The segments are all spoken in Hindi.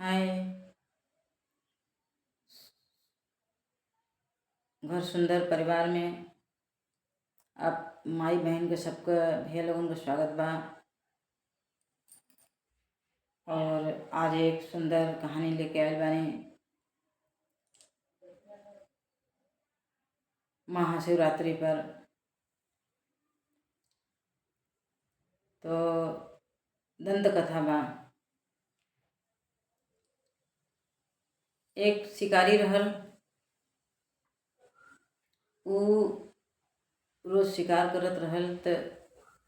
हाय। घर सुंदर परिवार में आप माई बहन के सबका भैया लोगन का स्वागत बा। और आज एक सुंदर कहानी लेके आयल बानी। महाशिवरात्रि पर तो दंत कथा बा। एक शिकारी रहल। ऊ रोज शिकार करत रहल त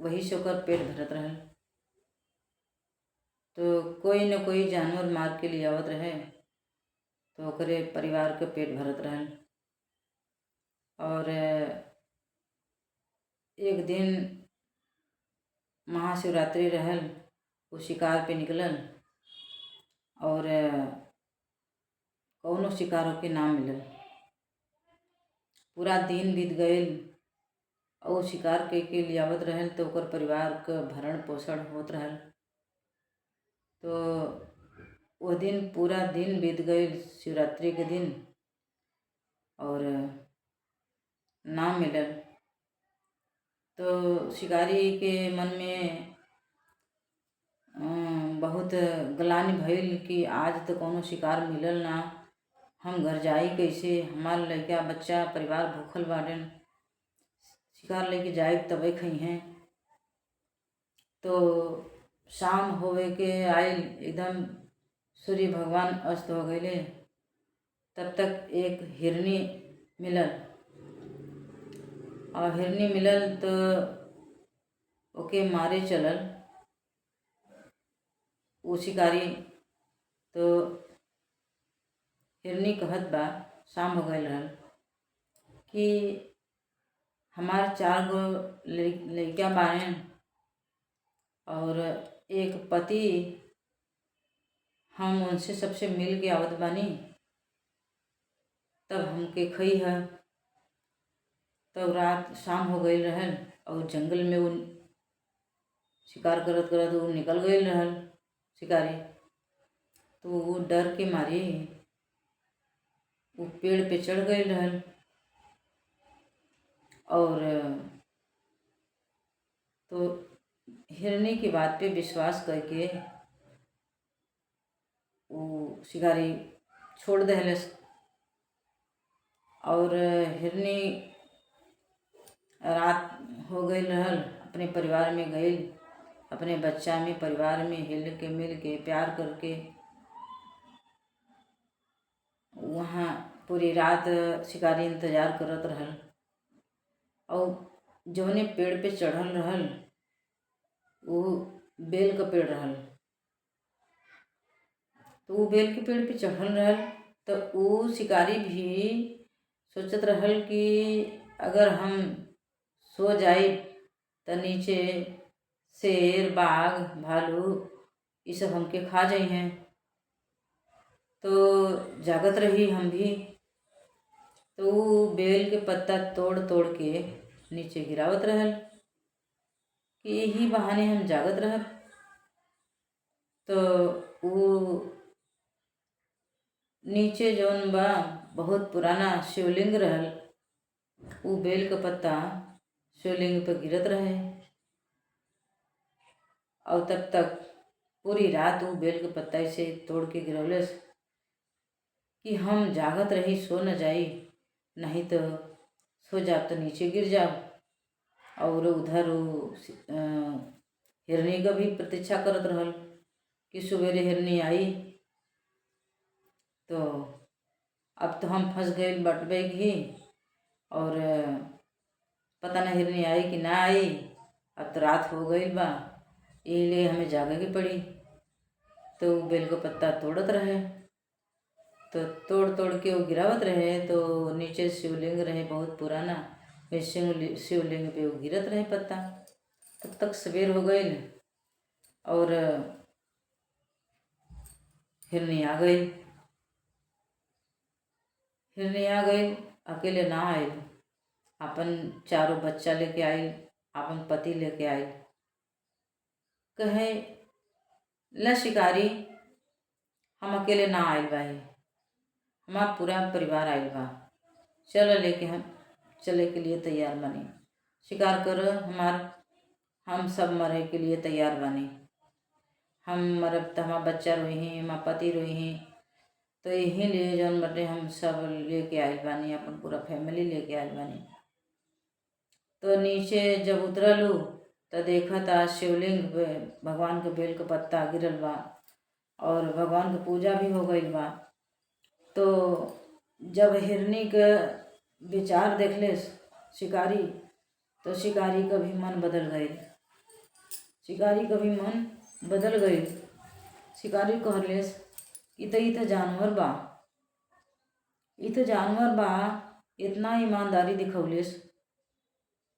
वही से ओकर पेट भरत रहल। तो कोई न कोई जानवर मार के ले आवत रहे तो ओकरे परिवार के पेट भरत रहल। और एक दिन महाशिवरात्रि रहल। वो शिकार पे निकलल और कौनो शिकार होके ना मिलल। पूरा दिन बीत गईल और शिकार के लियावत रहल तो ओकर परिवार क भरण पोषण होत रहल। तो वो दिन पूरा दिन बीत गईल, शिवरात्रि के दिन, और ना मिलल। तो शिकारी के मन में बहुत ग्लानि भइल कि आज तो कौनो शिकार मिलल ना। हम घर जाई कैसे? हमार लइका बच्चा परिवार भूखल बाड़न। शिकार लेके जाइब तबे खइहें। तो शाम होवे के आइल, एकदम सूर्य भगवान अस्त हो गईले। तब तक एक हिरनी मिलल। और हिरनी मिलल तो ओके मारे चलल वो शिकारी। तो हिरनी कहत बा, शाम हो गईल रहल, कि हमार 4 गो लइका बाड़न और एक पति। हम उनसे सबसे मिल के आवत बानी, तब हमके खइह। तब रात शाम हो गईल रहल और जंगल में वो शिकार करत करत वो निकल गईल रहल शिकारी। तो वो डर के मारे वो पेड़ पे चढ़ गईल रहल। और तो हिरनी की बात पे विश्वास करके वो शिकारी छोड़ देहलस। और हिरनी रात हो गईल रहल, अपने परिवार में गईल, अपने बच्चा में परिवार में हिल के मिल के प्यार करके वहाँ पूरी रात शिकारी इंतजार करत रहल। और जौने पेड़ पे चढ़ल रहल वो बेल का पेड़ रहल। तो वो बेल के पेड़ पे चढ़ल रहल तो वो शिकारी भी सोचत रहल कि अगर हम सो जाए तो नीचे शेर, बाघ, भालू ये सब हमके खा जाइहें। तो जागत रही हम भी। तो वो बेल के पत्ता तोड़ तोड़ के नीचे गिरावत रहल कि यही बहाने हम जागत रहब। तो वो नीचे जौन बा बहुत पुराना शिवलिंग रहल। वो बेल का पत्ता शिवलिंग पर गिरत रहे। और तब तक पूरी रात वो बेल के पत्ता से तोड़ के गिरवलस कि हम जागत रही, सो न जाई, नहीं तो सो जाब तो नीचे गिर जाब। और उधर वो हिरनी का भी प्रतीक्षा करत रहल कि सवेरे हिरनी आई तो अब तो हम फंस गए बटबे ही। और पता न हिरनी आई कि ना आई। अब तो रात हो गई बा, इसलिए हमें जागे की पड़ी। तो बेल का पत्ता तोड़त रहे। तो तोड़ तोड़ के वो गिरावत रहे। तो नीचे शिवलिंग रहे बहुत पुराना, शिवलिंग पे वो गिरत रहे पत्ता। तब तक सवेर हो गई और हिरनी आ गई। हिरनी आ गई, अकेले ना आए, अपन 4 बच्चा लेके आई, अपन पति लेके आई। कहे, ल शिकारी, हम अकेले ना आइल बा ही, हमार पूरा परिवार आइल बा। चलो लेके हम चले के लिए तैयार बनी। शिकार करो हम सब मरे के लिए तैयार बनी। हम मरब तो हमार बच्चा रोही, हमार पति रोही, तो यही लिए जौन बटे हम सब लेके आइल बानी, अपन पूरा फैमिली लेके आइल बानी। तो नीचे जब उतरलू तो देखा था शिवलिंग पे भगवान के बेल का पत्ता गिरल बा और भगवान की पूजा भी हो गई बा। तो जब हिरनी के विचार देखले शिकारी, तो शिकारी का भी मन बदल गई। शिकारी का भी मन बदल गई। शिकारी कहलेस कि तो ई तो जानवर बा, ई तो जानवर बा, इतना ईमानदारी दिखौलेस,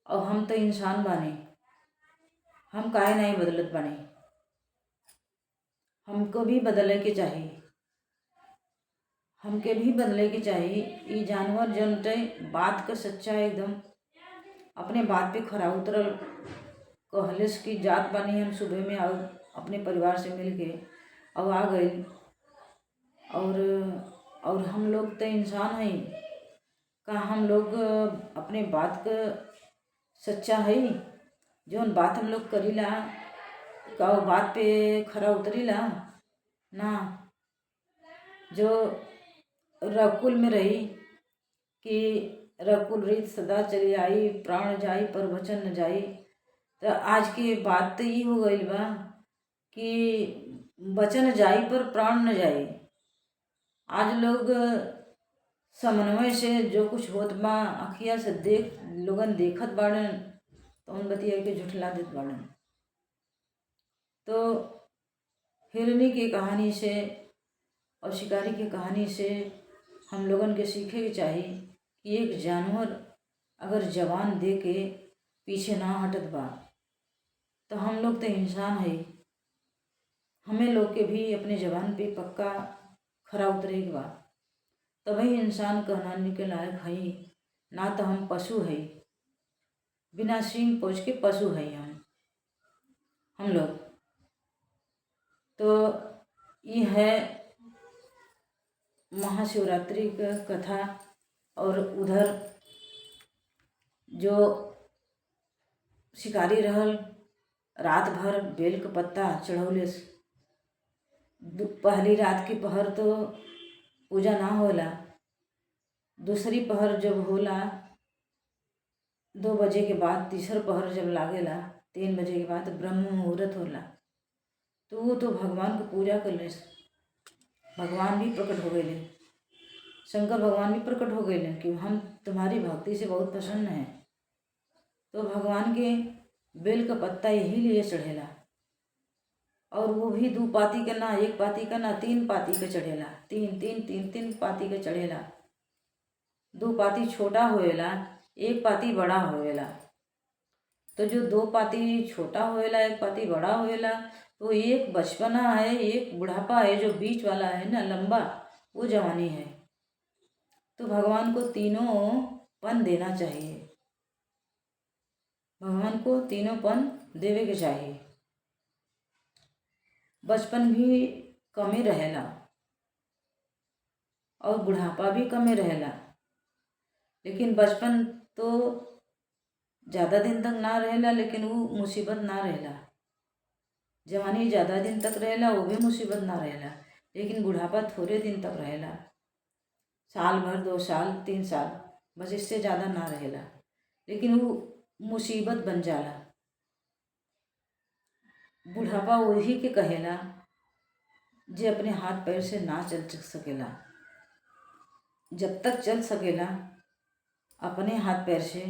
और हम तो इंसान बानी, हम काहे नहीं बदलत बानी। हमको भी बदले के चाहिए, हमके भी बदले के चाहिए। ई जानवर जनते बात का सच्चा एकदम अपने बात पे खरा उतरल। कहलेस कि जात बानी हम सुबह में और अपने परिवार से मिल के और आ गई। और हम लोग तो इंसान हैं, का हम लोग अपने बात का सच्चा है, जौन बात हम लोग करीला का वो बात पे खरा उतरीला ना। जो रकुल में रही कि रकुल रीत सदा चली आई, प्राण जाई पर वचन न जाई। तो आज की बात तो ये हो गई बा कि वचन जाई पर प्राण न जाई। आज लोग समन्वय से जो कुछ होत बा अखिया से लोगन देखत बाड़न, तो उन बतिया के झुठला देत बाड़न। तो हिरनी की कहानी से और शिकारी की कहानी से हम लोगन के सीखे के चाहिए कि एक जानवर अगर जवान दे के पीछे ना हटत बा, तो हम लोग तो इंसान है, हमें लोग के भी अपने जवान पे पक्का खरा उतरे के बा। तभी इंसान कहलाने के लायक है, ना तो हम पशु है, बिना सींग पोछ के पशु है हम लोग। तो ये है महाशिवरात्रि का कथा। और उधर जो शिकारी रहल रात भर बेल का पत्ता चढ़ौले। पहली रात की पहर तो पूजा ना होला, दूसरी पहर जब होला 2 बजे के बाद, तीसर पहर जब लागेला 3 बजे के बाद ब्रह्म मुहूर्त होला। तो वो तो भगवान को पूजा कर ले, भगवान भी प्रकट हो गए, शंकर भगवान भी प्रकट हो गए कि हम तुम्हारी भक्ति से बहुत प्रसन्न हैं। तो भगवान के बेल का पत्ता यही लिए चढ़ेला, और वो भी 2 पाती का ना, 1 पाती का ना, 3 पाती का चढ़ेला। 3 पाती का चढ़ेला। 2 पाती छोटा होएला, 1 पाती बड़ा होएला। तो जो 2 पाती छोटा होएला, 1 पाती बड़ा होएला, तो एक बचपना है, एक बुढ़ापा है, जो बीच वाला है ना लंबा, वो जवानी है। तो भगवान को तीनों पन देना चाहिए, भगवान को तीनों पन देवे के चाहिए। बचपन भी कमे रहेला और बुढ़ापा भी कमे रहेला, लेकिन बचपन तो ज़्यादा दिन तक ना रहेला, लेकिन वो मुसीबत ना रहेला। जवानी ज़्यादा दिन तक रहेला, वो भी मुसीबत ना रहेला, लेकिन बुढ़ापा थोड़े दिन तक रहेला, साल भर, 2 साल, 3 साल, बस इससे ज़्यादा ना रहेला, लेकिन वो मुसीबत बन जाला। बुढ़ापा वही के कहेला जे अपने हाथ पैर से ना चल सकेला। जब तक चल सकेला अपने हाथ पैर से,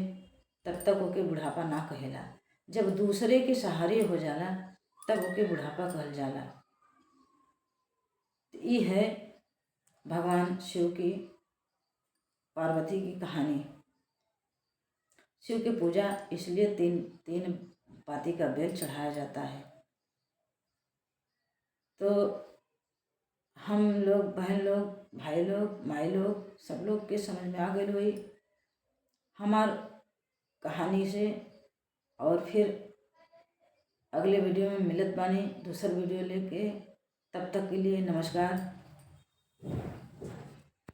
तब तक ओके बुढ़ापा ना कहेला। जब दूसरे के सहारे हो जाला तब ओके बुढ़ापा कहल जाला। ये है भगवान शिव की पार्वती की कहानी। शिव की पूजा इसलिए 3 पाती का बेल चढ़ाया जाता है। तो हम लोग, बहन लोग, भाई लोग, माई लोग, सब लोग के समझ में आ गई हुई हमार कहानी से। और फिर अगले वीडियो में मिलत बानी दूसर वीडियो लेके। तब तक के लिए नमस्कार।